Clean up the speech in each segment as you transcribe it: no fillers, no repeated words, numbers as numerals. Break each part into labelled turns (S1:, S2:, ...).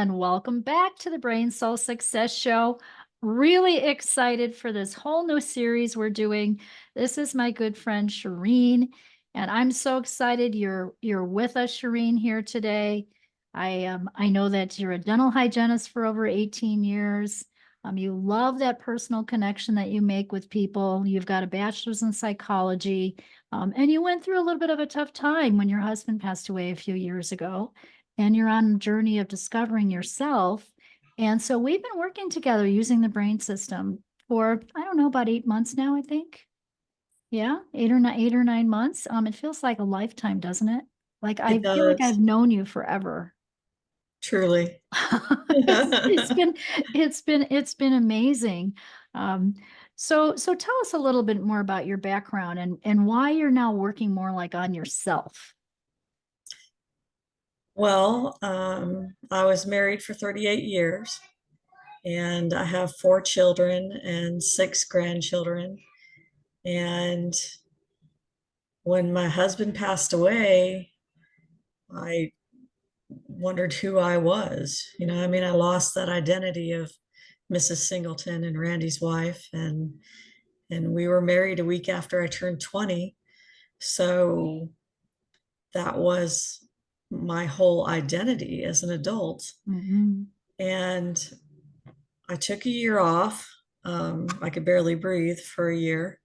S1: and welcome back to the Brain Soul Success Show. Really excited for this whole new series we're doing. This is my good friend Shereen, and I'm so excited you're with us, Shereen, here today. I know that you're a dental hygienist for over 18 years. You love that personal connection that you make with people. You've got a bachelor's in psychology, and you went through a little bit of a tough time when your husband passed away a few years ago, and you're on a journey of discovering yourself. And so we've been working together using the brain system for, I don't know, about 8 months now, I think. Yeah, 8 or 9 months. It feels like a lifetime, doesn't it? Like I
S2: It
S1: feel like I've
S2: does,
S1: known you forever.
S2: truly.
S1: It's, it's been it's been amazing. Um, so tell us a little bit more about your background and why you're now working more like on yourself.
S2: Well, I was married for 38 years and I have 4 children and 6 grandchildren. And when my husband passed away, I wondered who I was. I lost that identity of Mrs. Singleton and Randy's wife, and we were married a week after I turned 20. So that was my whole identity as an adult.
S1: Mhm.
S2: And I took a year off. I could barely breathe for a year.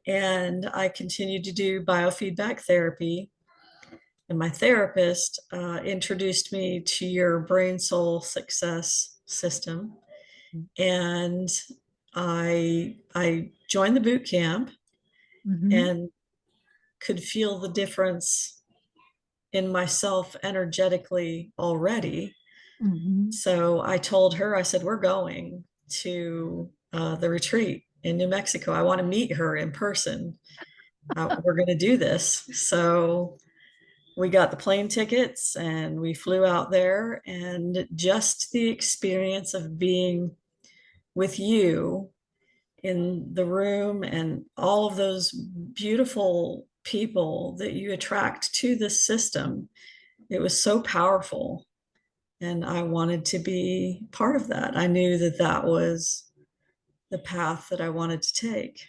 S2: And I continued to do biofeedback therapy. And my therapist introduced me to your brain soul success system. And I joined the boot camp
S1: Mhm.
S2: and could feel the difference in myself energetically already.
S1: Mhm.
S2: So I told her, I said, we're going to the retreat in New Mexico. I want to meet her in person. We're going to do this. So we got the plane tickets and we flew out there. And just the experience of being with you in the room and all of those beautiful people that you attract to this system, it was so powerful. And I wanted to be part of that. I knew that that was the path that I wanted to take.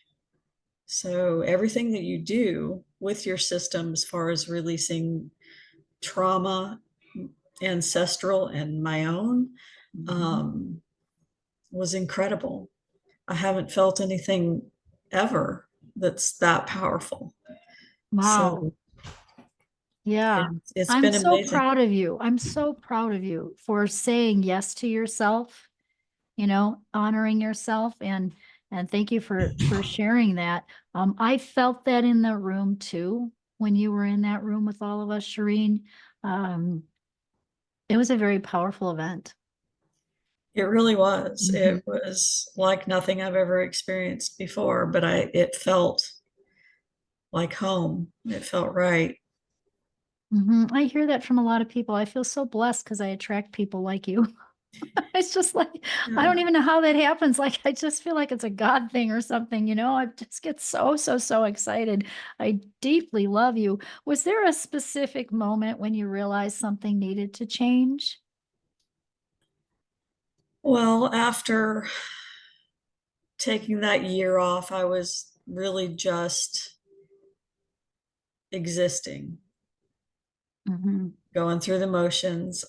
S2: So everything that you do with your system, as far as releasing trauma, ancestral and my own,
S1: Mhm.
S2: um, was incredible. I haven't felt anything ever that's that powerful.
S1: Wow.
S2: So
S1: Yeah.
S2: it's
S1: I'm
S2: been
S1: so
S2: amazing.
S1: proud of you. I'm so proud of you for saying yes to yourself, honoring yourself, and thank you for sharing that. I felt that in the room too when you were in that room with all of us, Shereen. Um, it was a very powerful event.
S2: It really was.
S1: Mhm.
S2: It was like nothing I've ever experienced before, but it felt like home. It felt right.
S1: I hear that from a lot of people. I feel so blessed because I attract people like you. It's just like, I
S2: Yeah.
S1: don't even know how that happens. Like, I just feel like it's a God thing or something. I just get so excited. I deeply love you. Was there a specific moment when you realized something needed to change?
S2: Well, after taking that year off, I was really just existing,
S1: Hmm.
S2: going through the motions.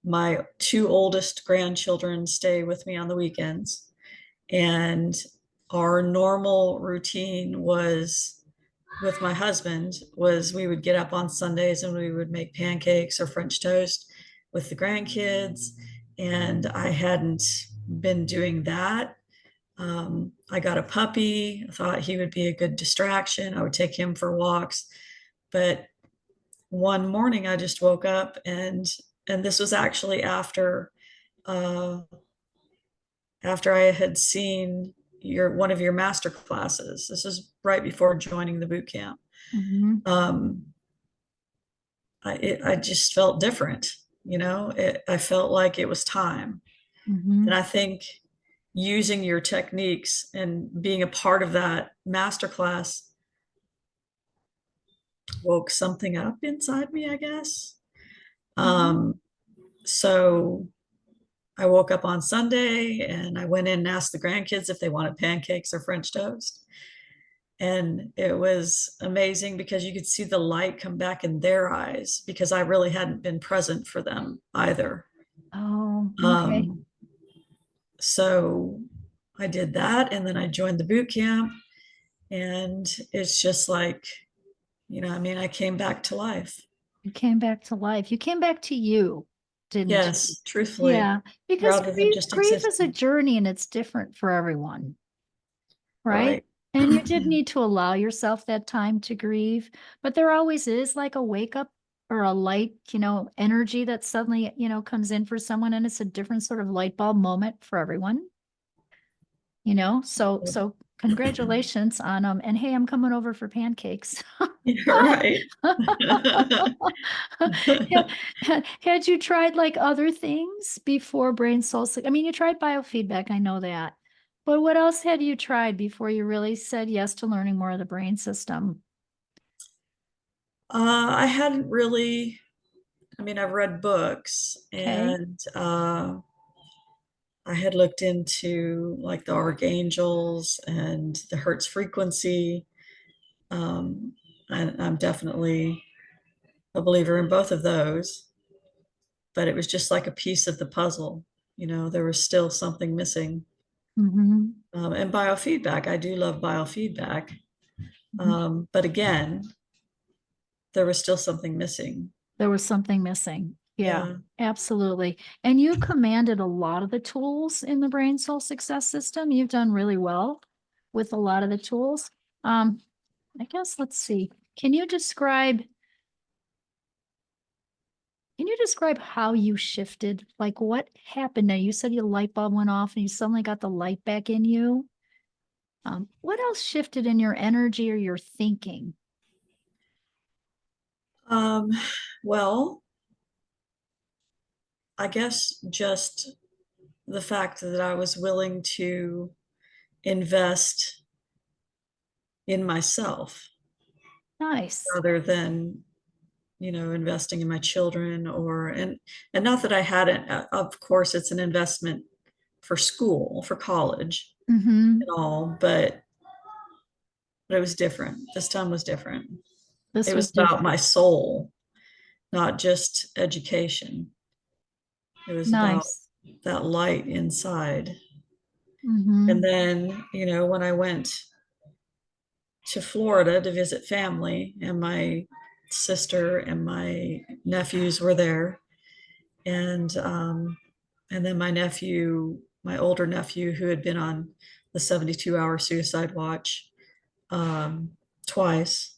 S2: My 2 oldest grandchildren stay with me on the weekends, and our normal routine was with my husband was we would get up on Sundays and we would make pancakes or French toast with the grandkids. And I hadn't been doing that. I got a puppy. I thought he would be a good distraction. I would take him for walks. But one morning I just woke up, and this was actually uh, after I had seen your one of your master classes. This is right before joining the boot camp.
S1: Hmm.
S2: Um, I just felt different. I felt like it was time. And
S1: Hmm.
S2: I think using your techniques and being a part of that masterclass woke something up inside me, I guess.
S1: Hmm.
S2: Um, So I woke up on Sunday and I went in and asked the grandkids if they wanted pancakes or French toast. And it was amazing because you could see the light come back in their eyes because I really hadn't been present for them either.
S1: Oh, okay.
S2: Um, so I did that and then I joined the boot camp. And it's just like, I mean, I came back to life.
S1: You came back to life. You came back to you, didn't you?
S2: Yes, truthfully,
S1: Yeah, because
S2: rather than
S1: grief
S2: just
S1: grief is a
S2: existing.
S1: journey and it's different for everyone, right?
S2: Right.
S1: And you did need to allow yourself that time to grieve, but there always is like a wake up or a light, energy that suddenly, comes in for someone and it's a different sort of light bulb moment for everyone, so congratulations on and hey, I'm coming over for pancakes.
S2: You're right.
S1: Had you tried like other things before brain soul? I mean, you tried biofeedback, I know that. But what else had you tried before you really said yes to learning more of the brain system?
S2: I hadn't really, I mean, I've read books
S1: Okay.
S2: and I had looked into like the archangels and the Hertz frequency. Um, and I'm definitely a believer in both of those, but it was just like a piece of the puzzle. There was still something missing.
S1: Hmm.
S2: And biofeedback, I do love biofeedback. But again, there was still something missing.
S1: There was something missing. Yeah,
S2: Yeah.
S1: absolutely. And you commanded a lot of the tools in the brain soul success system. You've done really well with a lot of the tools. Um, I guess let's see. Can you describe can you describe how you shifted? Like what happened now? You said your light bulb went off and you suddenly got the light back in you. What else shifted in your energy or your thinking?
S2: Um, well, I guess just the fact that I was willing to invest in myself
S1: Nice.
S2: rather than, investing in my children and not that I hadn't, of course, it's an investment for school, for college
S1: Mm-hmm.
S2: and all, but it was different. This time was different.
S1: This
S2: It
S1: was
S2: was about
S1: different.
S2: my soul, not just education. It was about
S1: Nice.
S2: that light inside. And
S1: Mm-hmm.
S2: then, when I went to Florida to visit family, and my sister and my nephews were there, and then my older nephew, who had been on the 72-hour suicide watch um, twice,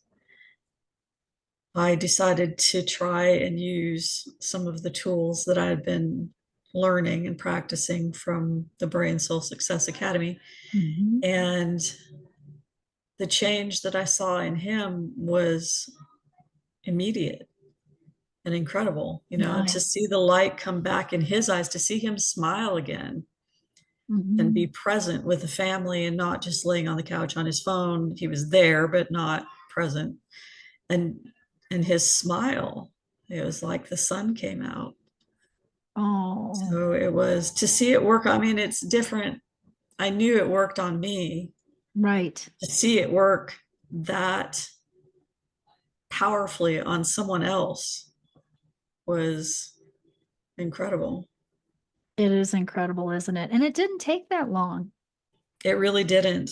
S2: I decided to try and use some of the tools that I had been learning and practicing from the Brain Soul Success Academy.
S1: Mm-hmm.
S2: And the change that I saw in him was immediate and incredible, to
S1: Nice.
S2: see the light come back in his eyes, to see him smile again and
S1: Mm-hmm.
S2: be present with the family and not just laying on the couch on his phone. He was there, but not present. And his smile, it was like the sun came out.
S1: Oh,
S2: So it was to see it work. I mean, it's different. I knew it worked on me.
S1: right.
S2: To see it work that powerfully on someone else was incredible.
S1: It is incredible, isn't it? And it didn't take that long.
S2: It really didn't.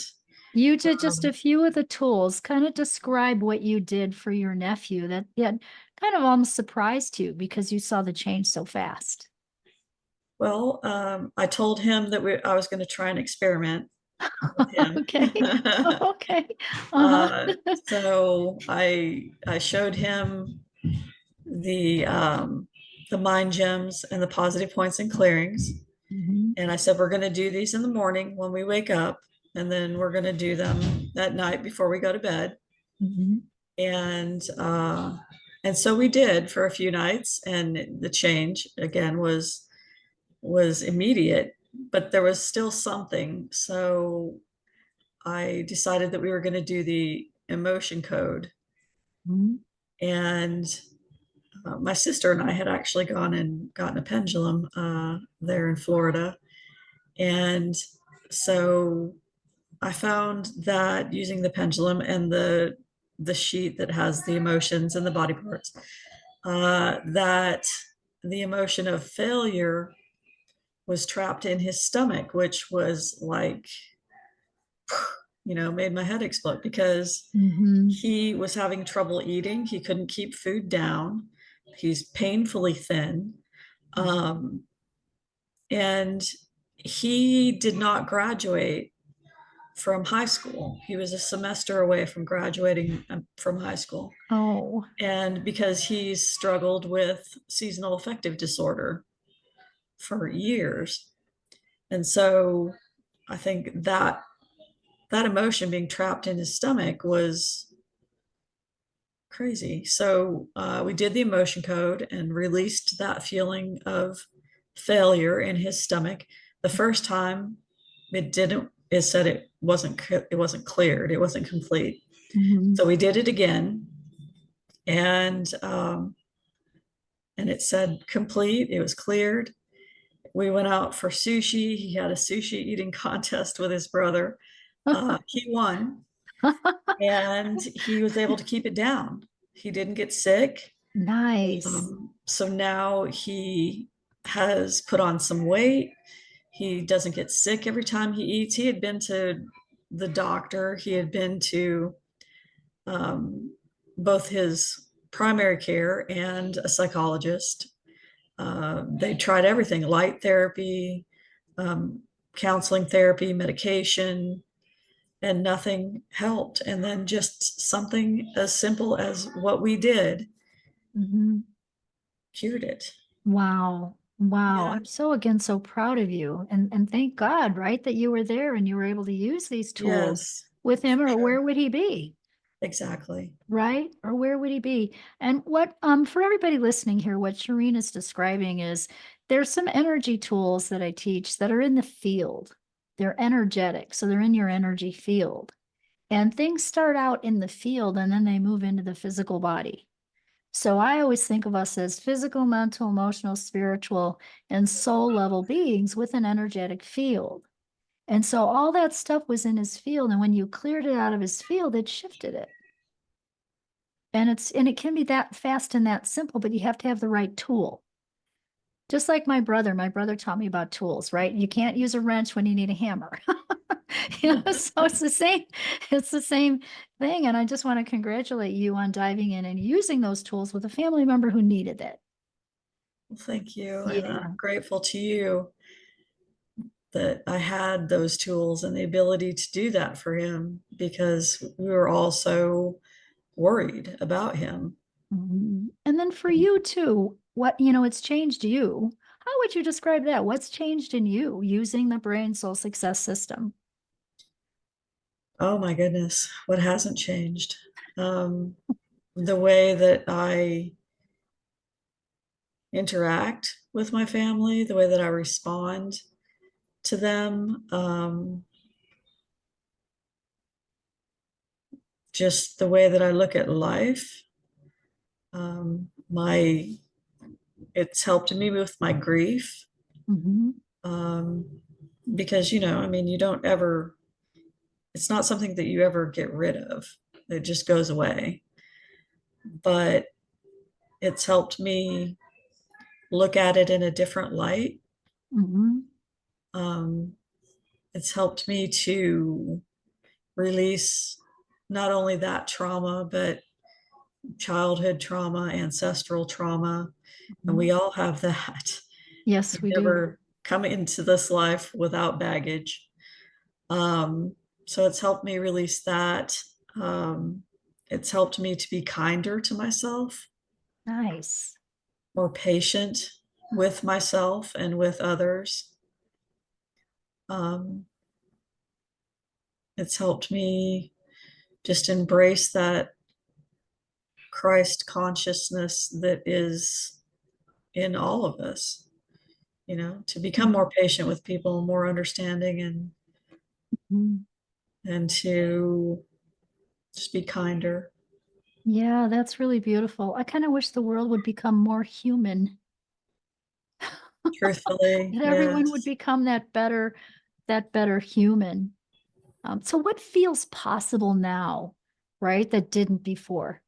S1: You did just a
S2: Um,
S1: few of the tools. Kind of describe what you did for your nephew that kind of almost surprised you because you saw the change so fast.
S2: well, I told him that I was going to try and experiment with him.
S1: Okay. Okay. Uh-huh.
S2: So I showed him the um, the mind gems and the positive points and clearings.
S1: Mhm,
S2: And I said, we're going to do these in the morning when we wake up, and then we're going to do them at night before we go to bed.
S1: mhm.
S2: And so we did for a few nights, and the change again was immediate, but there was still something. So I decided that we were going to do the emotion code,
S1: Mhm.
S2: and my sister and I had actually gone and gotten a pendulum there in Florida. And so I found that using the pendulum and the sheet that has the emotions and the body parts, that the emotion of failure was trapped in his stomach, which was like, made my head explode because
S1: Mm-hmm.
S2: he was having trouble eating. He couldn't keep food down. He's painfully thin. Um, and he did not graduate from high school. He was a semester away from graduating from high school.
S1: Oh.
S2: And because he's struggled with seasonal affective disorder for years. And so I think that emotion being trapped in his stomach was crazy. So we did the emotion code and released that feeling of failure in his stomach. The first time it didn't, it said it wasn't cleared, it wasn't complete.
S1: Mm-hmm.
S2: So we did it again, and it said complete. It was cleared. We went out for sushi. He had a sushi eating contest with his brother. He won, and he was able to keep it down. He didn't get sick.
S1: Nice.
S2: So now he has put on some weight. He doesn't get sick every time he eats. He had been to the doctor. He had been to um, both his primary care and a psychologist. They tried everything: light therapy, um, counseling therapy, medication, and nothing helped. And then just something as simple as what we did
S1: Mm-hmm.
S2: cured it.
S1: Wow. Wow.
S2: Yeah.
S1: I'm so again so proud of you. And thank God, right, that you were there and you were able to use these tools
S2: Yes,
S1: with him,
S2: for
S1: or where
S2: sure.
S1: would he be?
S2: Exactly.
S1: Right? Or where would he be? And what for everybody listening here, what Shereen is describing is there's some energy tools that I teach that are in the field. They're energetic, so they're in your energy field. And things start out in the field and then they move into the physical body. So I always think of us as physical, mental, emotional, spiritual, and soul level beings with an energetic field. And so all that stuff was in his field. And when you cleared it out of his field, it shifted it. And it can be that fast and that simple, but you have to have the right tool. Just like my brother taught me about tools, right? You can't use a wrench when you need a hammer. So it's the same thing. And I just want to congratulate you on diving in and using those tools with a family member who needed it.
S2: Well, thank you. And I'm
S1: Yeah.
S2: grateful to you that I had those tools and the ability to do that for him because we were all so worried about him.
S1: Mhm. And then for you too, it's changed you. How would you describe that? What's changed in you using the brain soul success system?
S2: Oh my goodness, what hasn't changed? Um, the way that I interact with my family, the way that I respond to them, just the way that I look at life. My It's helped me with my grief,
S1: Mhm.
S2: um, because I mean, you don't ever. It's not something that you ever get rid of. It just goes away. But it's helped me look at it in a different light.
S1: Mhm.
S2: Um, it's helped me to release not only that trauma, but childhood trauma, ancestral trauma, and we
S1: Mhm.
S2: all have that.
S1: Yes,
S2: You
S1: we do.
S2: never come into this life without baggage. Um, so it's helped me release that. Um, it's helped me to be kinder to myself,
S1: Nice.
S2: more patient with myself and with others. Um, it's helped me just embrace that Christ consciousness that is in all of us, to become more patient with people, more understanding,
S1: Mhm.
S2: and to just be kinder.
S1: Yeah, that's really beautiful. I kind of wish the world would become more human,
S2: Truthfully,
S1: that everyone would
S2: yes.
S1: become that better human. So what feels possible now, right, that didn't before?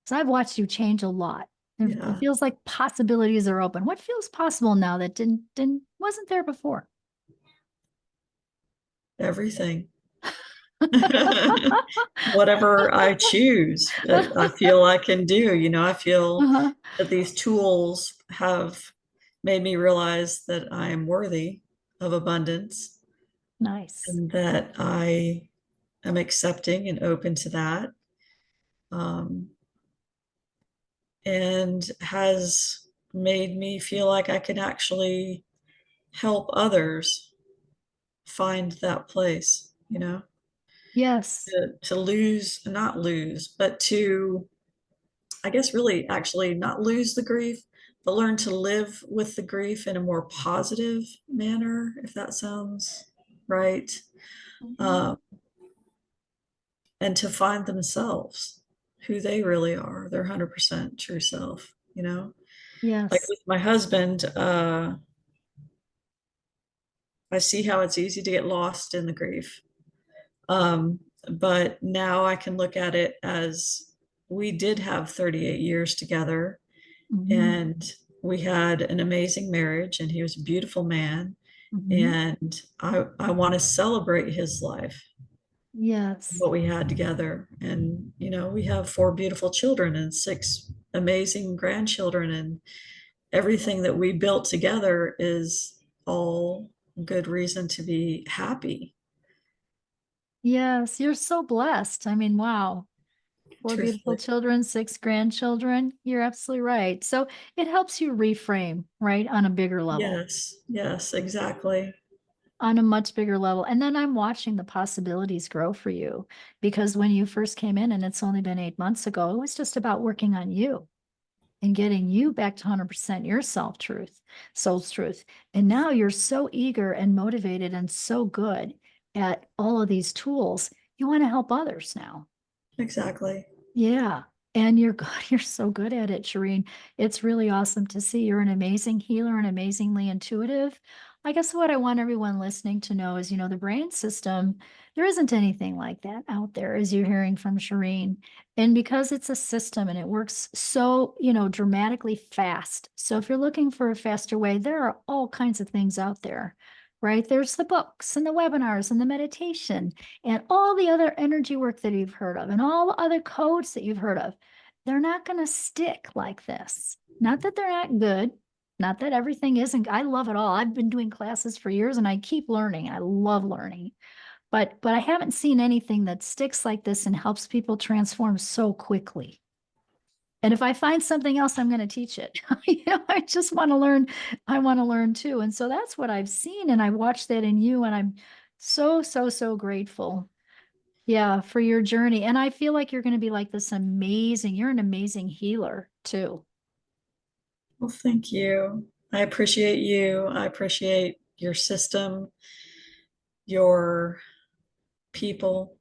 S1: So I've watched you change a lot. It
S2: Yeah,
S1: feels like possibilities are open. What feels possible now that didn't wasn't there before?
S2: everything. Whatever I choose, I feel I can do. I feel
S1: Uh-huh.
S2: that these tools have made me realize that I am worthy of abundance
S1: Nice.
S2: and that I am accepting and open to that. Um, and has made me feel like I can actually help others find that place,
S1: Yes.
S2: to not lose, but to, I guess, really actually not lose the grief, but learn to live with the grief in a more positive manner, if that sounds right.
S1: Mhm.
S2: Uh, and to find themselves, who they really are, their 100% true self. Like
S1: Yes.
S2: with my husband, I see how it's easy to get lost in the grief. Um, but now I can look at it as we did have 38 years together,
S1: Mhm.
S2: and we had an amazing marriage, and he was a beautiful man.
S1: Mhm.
S2: And I want to celebrate his life,
S1: Yes.
S2: what we had together. And, we have four beautiful children and six amazing grandchildren, and everything that we built together is all good reason to be happy,
S1: Yes. You're so blessed. I mean, wow. Four beautiful
S2: truthfully.
S1: children, six grandchildren. You're absolutely right. So it helps you reframe, right, on a bigger level,
S2: Yes, yes, exactly.
S1: on a much bigger level. And then I'm watching the possibilities grow for you because when you first came in, and it's only been 8 months ago, it was just about working on you and getting you back to 100% your self truth, soul's truth. And now you're so eager and motivated and so good at all of these tools. You want to help others now.
S2: Exactly.
S1: Yeah. And you're good. You're so good at it, Shereen. It's really awesome to see. You're an amazing healer and amazingly intuitive. I guess what I want everyone listening to know is, the brain system, there isn't anything like that out there, as you're hearing from Shereen. And because it's a system and it works so, dramatically fast. So if you're looking for a faster way, there are all kinds of things out there, right? There's the books and the webinars and the meditation and all the other energy work that you've heard of and all the other codes that you've heard of, they're not going to stick like this. Not that they're not good, not that everything isn't. I love it all. I've been doing classes for years and I keep learning. I love learning. But I haven't seen anything that sticks like this and helps people transform so quickly. And if I find something else, I'm going to teach it. I just want to learn. I want to learn too. And so that's what I've seen. And I watched that in you. And I'm so, so, so grateful, yeah, for your journey. And I feel like you're going to be like this amazing, you're an amazing healer too.
S2: Well, thank you. I appreciate you. I appreciate your system, your people,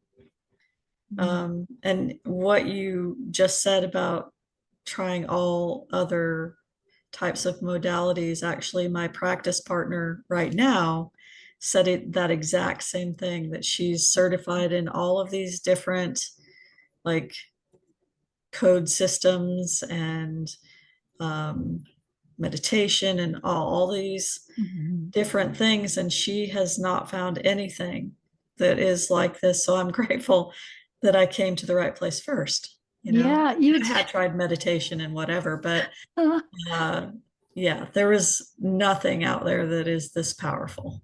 S1: Mhm.
S2: and what you just said about trying all other types of modalities. Actually, my practice partner right now said that exact same thing, that she's certified in all of these different, like, code systems and um, meditation and all these
S1: Mhm.
S2: different things, and she has not found anything that is like this. So I'm grateful that I came to the right place first.
S1: Yeah, you
S2: I had tried meditation and whatever, but
S1: uh,
S2: uh, yeah, there is nothing out there that is this powerful.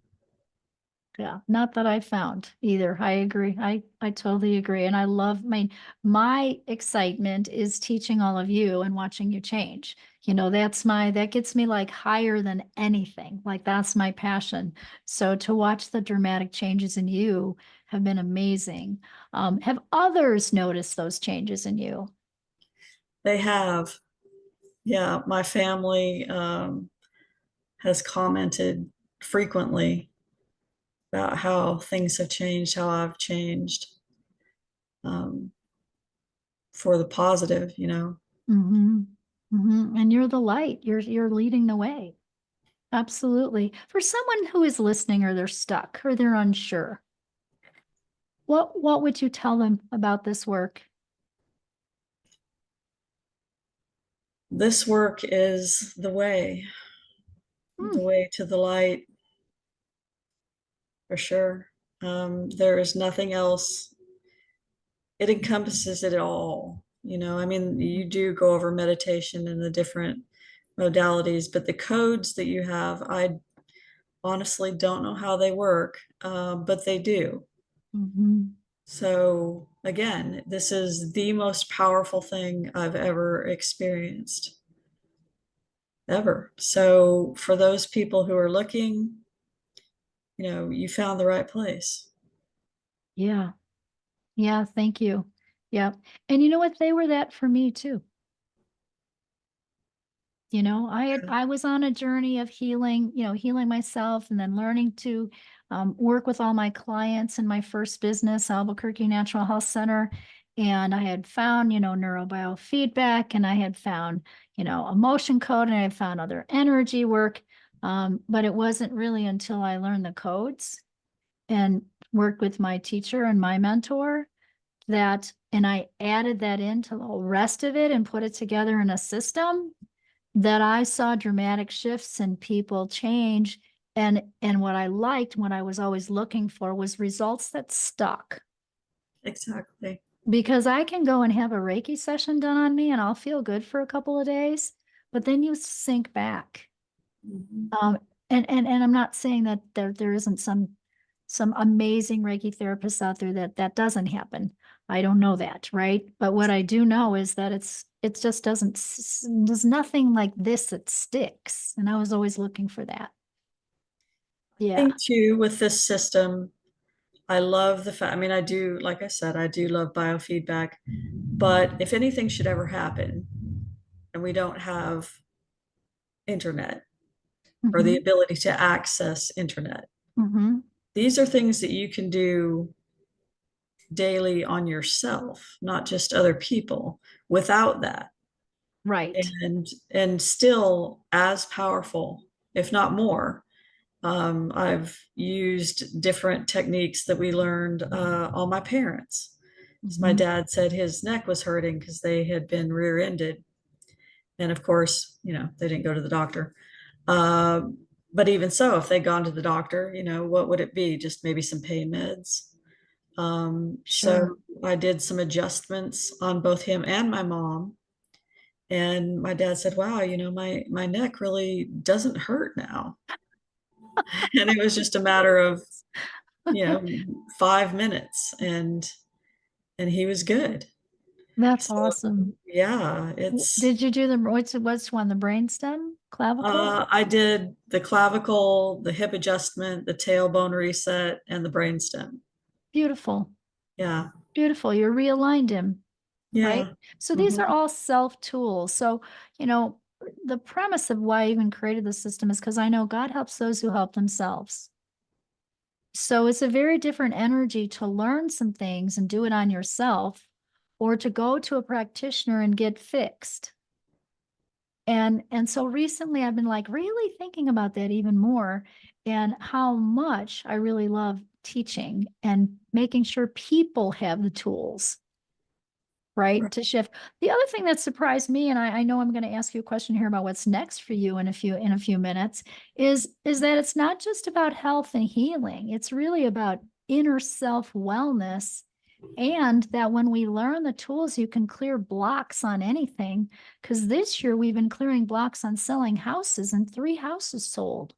S1: yeah, not that I found either. I agree. I totally agree. And I love my excitement is teaching all of you and watching you change. That gets me like higher than anything. Like that's my passion. So to watch the dramatic changes in you have been amazing. Have others noticed those changes in you?
S2: They have, yeah, my family has commented frequently about how things have changed, how I've changed. Um, for the positive, you know.
S1: Mm-hmm. Mm-hmm. And you're the light. You're leading the way. Absolutely. For someone who is listening or they're stuck or they're unsure, what would you tell them about this work?
S2: This work is
S1: Hmm.
S2: the way to the light for sure. There is nothing else. It encompasses it all. You know, I mean, you do go over meditation and the different modalities, but the codes that you have, I honestly don't know how they work, but they do.
S1: Mm-hmm.
S2: So, again, this is the most powerful thing I've ever experienced, ever. So, for those people who are looking, you know, you found the right place.
S1: Yeah. Yeah. Thank you. Yeah. And you know what? They were that for me too. I was on a journey of healing, healing myself and then learning to work with all my clients in my first business, Albuquerque Natural Health Center. And I had found, neurobiofeedback, and I had found, emotion code, and I had found other energy work. But it wasn't really until I learned the codes and worked with my teacher and my mentor and I added that into the whole rest of it and put it together in a system that I saw dramatic shifts in people change. And what I liked, what I was always looking for, was results that stuck.
S2: Exactly.
S1: Because I can go and have a Reiki session done on me and I'll feel good for a couple of days, but then you sink back.
S2: Mhm.
S1: Um, and I'm not saying that there isn't some amazing Reiki therapists out there that doesn't happen. I don't know that, right? But what I do know is that it just there's nothing like this that sticks. And I was always looking for that.
S2: I
S1: Yeah.
S2: think too, with this system, I love the fact, I mean, I do, like I said, I do love biofeedback, but if anything should ever happen and we don't have internet or the
S1: Hmm.
S2: ability to access internet,
S1: Hmm.
S2: these are things that you can do daily on yourself, not just other people, without that.
S1: Right.
S2: And still as powerful, if not more. I've used different techniques that we learned on my parents. So my
S1: Hmm.
S2: dad said his neck was hurting because they had been rear-ended. And of course, you know, they didn't go to the doctor. Uh, but even so, if they'd gone to the doctor, you know, what would it be? Just maybe some pain meds.
S1: Sure.
S2: So I did some adjustments on both him and my mom. And my dad said, wow, you know, my neck really doesn't hurt now. And it was just a matter of, you know, 5 minutes and he was good.
S1: That's
S2: So
S1: awesome.
S2: yeah, it's
S1: Did you do what's one, the brainstem, clavicle?
S2: I did the clavicle, the hip adjustment, the tailbone reset, and the brainstem.
S1: Beautiful.
S2: Yeah.
S1: Beautiful. You realigned him, right?
S2: Yeah.
S1: So these are
S2: Mhm.
S1: all self tools. So, you know, the premise of why I even created the system is because I know God helps those who help themselves. So it's a very different energy to learn some things and do it on yourself, or to go to a practitioner and get fixed. And so recently I've been like really thinking about that even more, and how much I really love teaching and making sure people have the tools, right,
S2: Right.
S1: to shift. The other thing that surprised me, and I know I'm going to ask you a question here about what's next for you in a few minutes, is that it's not just about health and healing. It's really about inner self wellness. And that when we learn the tools, you can clear blocks on anything. Because this year we've been clearing blocks on selling houses, and 3 houses sold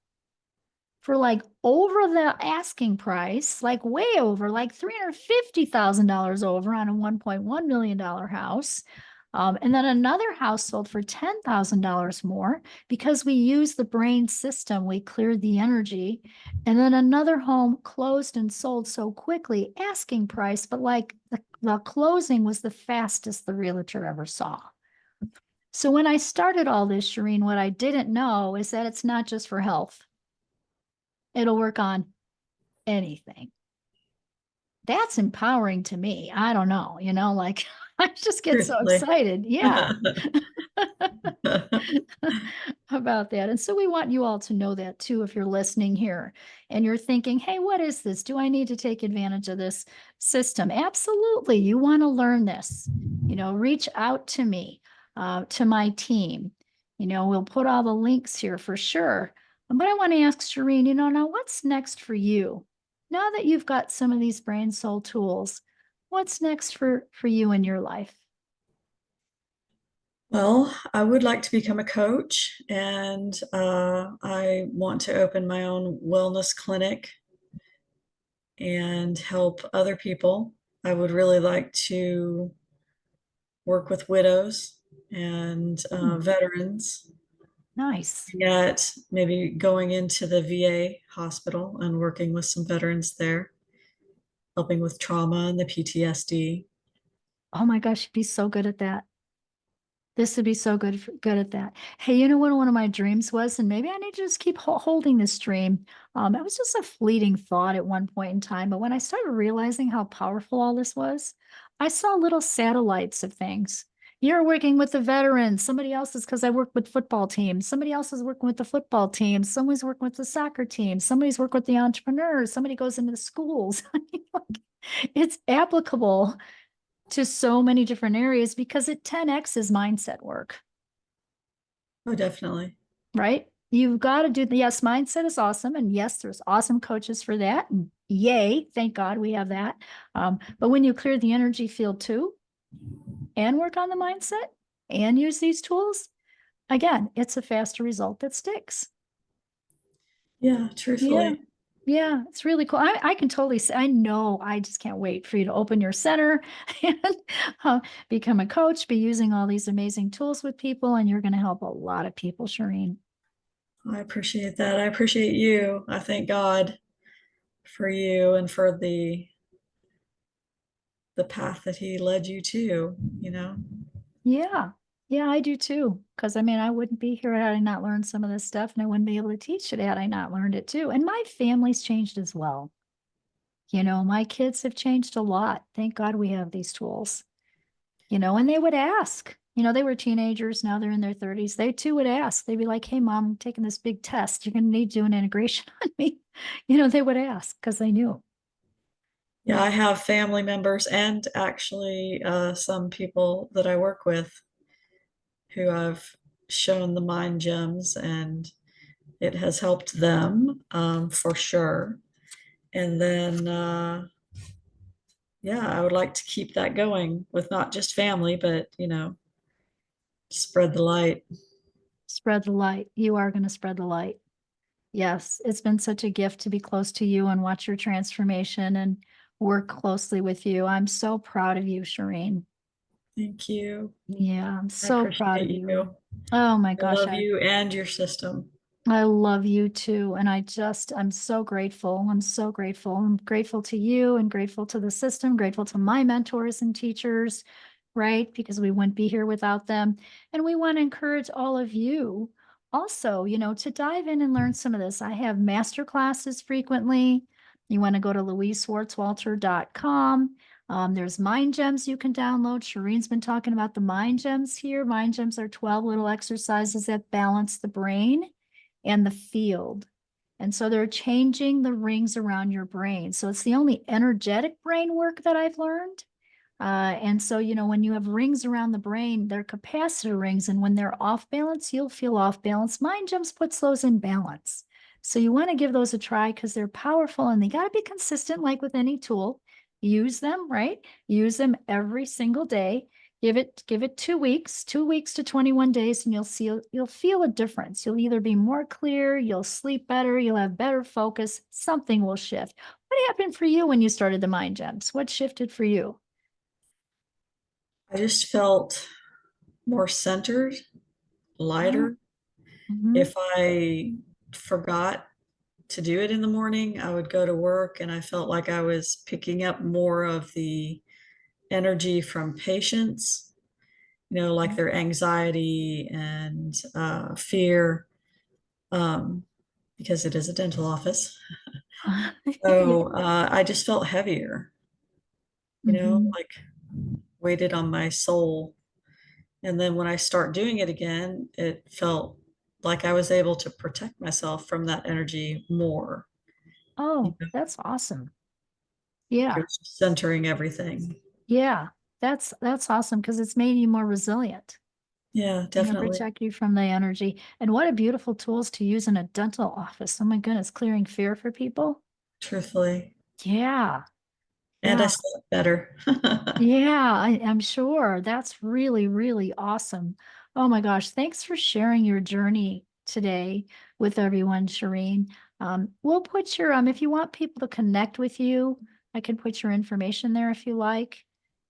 S1: for like over the asking price, like way over, like $350,000 over on a $1.1 million house. And then another house sold for $10,000 more because we used the brain system. We cleared the energy. And then another home closed and sold so quickly, asking price, but like the closing was the fastest the realtor ever saw. So when I started all this, Shereen, what I didn't know is that it's not just for health. It'll work on anything. That's empowering to me. I don't know, like I just get so
S2: Truthfully.
S1: excited. Yeah. About that. And so we want you all to know that too, if you're listening here and you're thinking, hey, what is this? Do I need to take advantage of this system? Absolutely. You want to learn this. Reach out to me, to my team. We'll put all the links here for sure. But I want to ask Shereen, now what's next for you? Now that you've got some of these brain soul tools, what's next for you in your life?
S2: Well, I would like to become a coach, and I want to open my own wellness clinic and help other people. I would really like to work with widows and
S1: Hmm,
S2: veterans,
S1: nice.
S2: yet maybe going into the VA hospital and working with some veterans there, helping with trauma and the PTSD.
S1: Oh my gosh, you'd be so good at that. This would be so good at that. Hey, you know what one of my dreams was, and maybe I need to just keep holding this dream. It was just a fleeting thought at one point in time, but when I started realizing how powerful all this was, I saw little satellites of things. You're working with the veterans. Somebody else is because I work with football teams. Somebody else is working with the football team. Someone's working with the soccer team. Somebody's working with the entrepreneurs. Somebody goes into the schools. It's applicable to so many different areas because it 10x's mindset work,
S2: Oh, definitely.
S1: right? You've got to do the yes, mindset is awesome. And yes, there's awesome coaches for that. And yay, thank God we have that. But when you clear the energy field too and work on the mindset and use these tools, again, it's a faster result that sticks.
S2: Yeah,
S1: Yeah.
S2: truthfully.
S1: Yeah, it's really cool. I can totally say, I know, I just can't wait for you to open your center and uh, become a coach, be using all these amazing tools with people, and you're going to help a lot of people, Shereen.
S2: I appreciate that. I appreciate you. I thank God for you and for the path that he led you to, you know.
S1: Yeah. Yeah, I do too. Because I mean, I wouldn't be here had I not learned some of this stuff, and I wouldn't be able to teach it had I not learned it too. And my family's changed as well. My kids have changed a lot. Thank God we have these tools. And they would ask, they were teenagers, now they're in their 30s. They too would ask. They'd be like, hey, mom, I'm taking this big test. You're going to need to do an integration on me. They would ask because they knew.
S2: Yeah, I have family members and actually some people that I work with who I've shown the mind gems, and it has helped them for sure. And then, yeah, I would like to keep that going with not just family, but, spread the light.
S1: Spread the light. You are going to spread the light. Yes, it's been such a gift to be close to you and watch your transformation and work closely with you. I'm so proud of you, Shereen.
S2: Thank you.
S1: Yeah, I'm
S2: I
S1: so proud
S2: appreciate
S1: of
S2: you.
S1: you. Oh my
S2: I
S1: gosh,
S2: love you and your system.
S1: I love you too. And I'm so grateful. I'm so grateful. I'm grateful to you and grateful to the system, grateful to my mentors and teachers, right? Because we wouldn't be here without them. And we want to encourage all of you also, to dive in and learn some of this. I have master classes frequently. You want to go to louiseswartzwalter.com. There's mind gems you can download. Shireen's been talking about the mind gems here. Mind gems are 12 little exercises that balance the brain and the field. And so they're changing the rings around your brain. So it's the only energetic brain work that I've learned. And so, when you have rings around the brain, they're capacitor rings. And when they're off balance, you'll feel off balance. Mind Jumps puts those in balance. So you want to give those a try because they're powerful and they got to be consistent, like with any tool. Use them, right? Use them every single day. Give it 2 weeks, 2 weeks to 21 days, and you'll feel a difference. You'll either be more clear, you'll sleep better, you'll have better focus, something will shift. What happened for you when you started the Mind Gems? What shifted for you?
S2: I just felt more centered,
S1: Oh,
S2: lighter.
S1: mhm.
S2: If I forgot to do it in the morning, I would go to work and I felt like I was picking up more of the energy from patients, like their anxiety and fear, um, because it is a dental office.
S1: Yeah.
S2: So I just felt heavier,
S1: Mhm.
S2: like weighted on my soul. And then when I start doing it again, it felt like I was able to protect myself from that energy more. You
S1: Oh,
S2: know,
S1: that's awesome.
S2: it
S1: Yeah.
S2: was just centering everything.
S1: Yeah. That's awesome because it's made you more resilient.
S2: Yeah,
S1: You know,
S2: definitely.
S1: protect you from the energy. And what a beautiful tools to use in a dental office. Oh my goodness, clearing fear for people.
S2: Truthfully.
S1: Yeah.
S2: And I
S1: Yeah.
S2: slept better.
S1: Yeah, I'm sure. That's really, really awesome. Oh my gosh, thanks for sharing your journey today with everyone, Shereen. We'll put your if you want people to connect with you, I can put your information there if you like.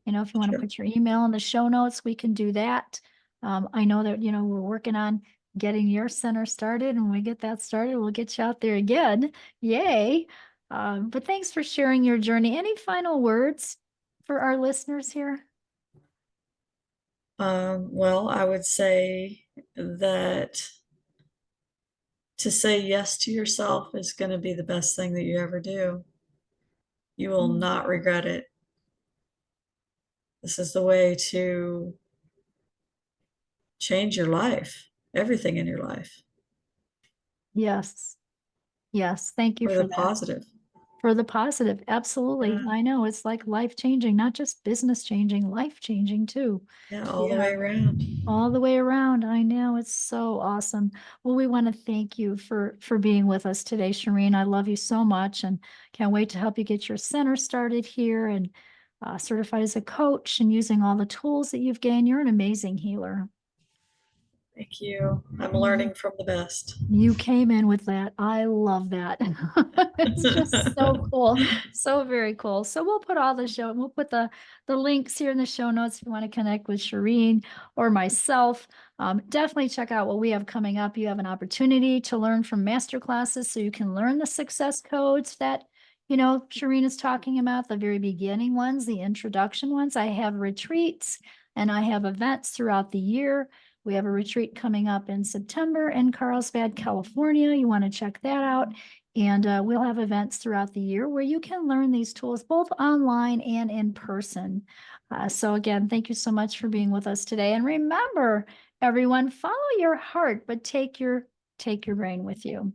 S1: You know, if you want to
S2: Sure.
S1: put your email in the show notes, we can do that. I know that, we're working on getting your center started, and when we get that started, we'll get you out there again. Yay. But thanks for sharing your journey. Any final words for our listeners here?
S2: Well, I would say that to say yes to yourself is going to be the best thing that you ever do. You will
S1: Mm.
S2: not regret it. This is the way to change your life, everything in your life
S1: Yes. Yes. Thank you
S2: for the
S1: for that.
S2: positive.
S1: For the positive. Absolutely.
S2: Yeah,
S1: I know it's like life changing, not just business changing, life changing too.
S2: yeah, all the
S1: Yeah.
S2: way around.
S1: All the way around. I know it's so awesome. Well, we want to thank you for being with us today, Shereen. I love you so much and can't wait to help you get your center started here and certified as a coach and using all the tools that you've gained. You're an amazing healer.
S2: Thank you. I'm learning from the best.
S1: You came in with that. I love that. It's just so cool. So very cool. So we'll put the links here in the show notes if you want to connect with Shereen or myself. Definitely check out what we have coming up. You have an opportunity to learn from master classes so you can learn the success codes that Shereen is talking about, the very beginning ones, the introduction ones. I have retreats and I have events throughout the year. We have a retreat coming up in September in Carlsbad, California. You want to check that out. And we'll have events throughout the year where you can learn these tools both online and in person. So again, thank you so much for being with us today. And remember, everyone, follow your heart, but take your brain with you.